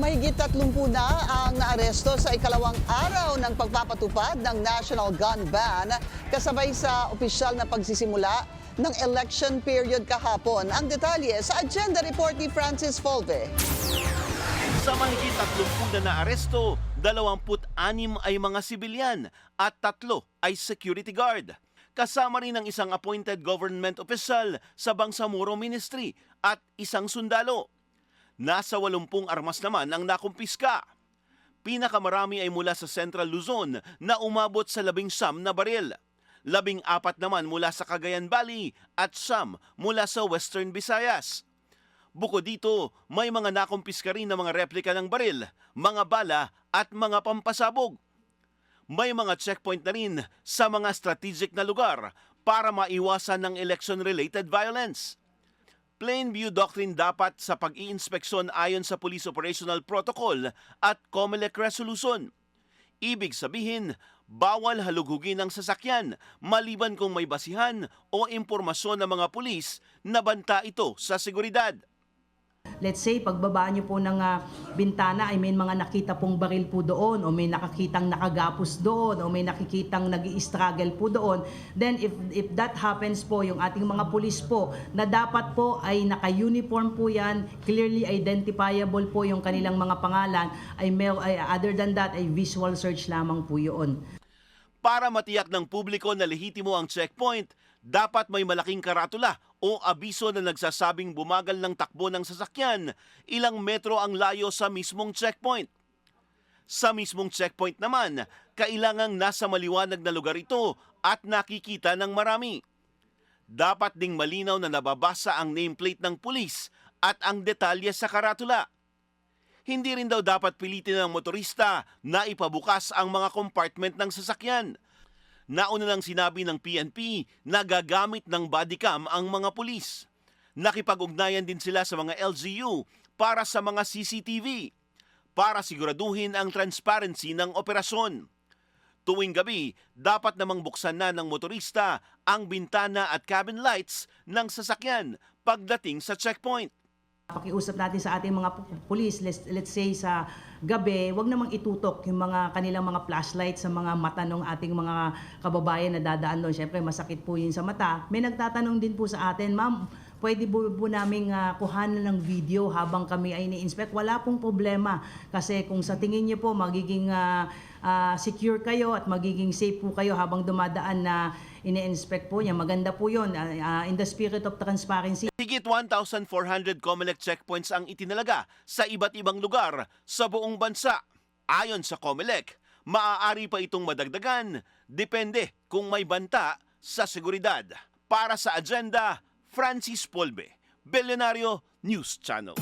Mahigit 30 na ang naaresto sa ikalawang araw ng pagpapatupad ng National Gun Ban kasabay sa opisyal na pagsisimula ng election period kahapon. Ang detalye sa agenda report ni Francis Folve. Sa mahigit 30 na naaresto, 26 ay mga sibilyan at 3 ay security guard. Kasama rin ang isang appointed government official sa Bangsamoro Ministry at isang sundalo. Nasa 80 armas naman ang nakumpiska. Pinakamarami ay mula sa Central Luzon na umabot sa 19 na baril. 14 naman mula sa Cagayan Valley at 10 mula sa Western Visayas. Bukod dito, may mga nakumpiska rin na mga replika ng baril, mga bala at mga pampasabog. May mga checkpoint na rin sa mga strategic na lugar para maiwasan ng election-related violence. Plainview Doctrine dapat sa pag-iinspeksyon ayon sa Police Operational Protocol at COMELEC Resolution. Ibig sabihin, bawal halughugin ang sasakyan maliban kung may basihan o impormasyon ng mga pulis na banta ito sa seguridad. Let's say, pagbaba nyo po ng bintana ay may mga nakita pong baril po doon o may nakakitang nakagapos doon o may nakikitang nag-i-struggle po doon. Then if that happens po, yung ating mga pulis po na dapat po ay naka-uniform po yan, clearly identifiable po yung kanilang mga pangalan, other than that ay visual search lamang po yun. Para matiyak ng publiko na lehitimo ang checkpoint, dapat may malaking karatula o abiso na nagsasabing bumagal ng takbo ng sasakyan, ilang metro ang layo sa mismong checkpoint. Sa mismong checkpoint naman, kailangang nasa maliwanag na lugar ito at nakikita ng marami. Dapat ding malinaw na nababasa ang nameplate ng pulis at ang detalye sa karatula. Hindi rin daw dapat pilitin ng motorista na ipabukas ang mga compartment ng sasakyan. Nauna lang sinabi ng PNP na gagamit ng bodycam ang mga pulis. Nakipag-ugnayan din sila sa mga LGU para sa mga CCTV para siguraduhin ang transparency ng operasyon. Tuwing gabi, dapat namang buksan na ng motorista ang bintana at cabin lights ng sasakyan pagdating sa checkpoint. Pakiusap natin sa ating mga pulis, let's say sa gabi, wag namang itutok yung mga kanilang mga flashlight sa mga mata ng ating mga kababayan na dadaan doon. Siyempre, masakit po yun sa mata. May nagtatanong din po sa atin, ma'am, pwede po namin kuhanan ng video habang kami ay ni-inspect. Wala pong problema kasi kung sa tingin niyo po magiging secure kayo at magiging safe po kayo habang dumadaan na ini-inspect po niya. Maganda po yun in the spirit of transparency. Higit 1,400 COMELEC checkpoints ang itinalaga sa iba't ibang lugar sa buong bansa. Ayon sa COMELEC, maaari pa itong madagdagan, depende kung may banta sa seguridad. Para sa agenda, Francis Folve, Billionario News Channel.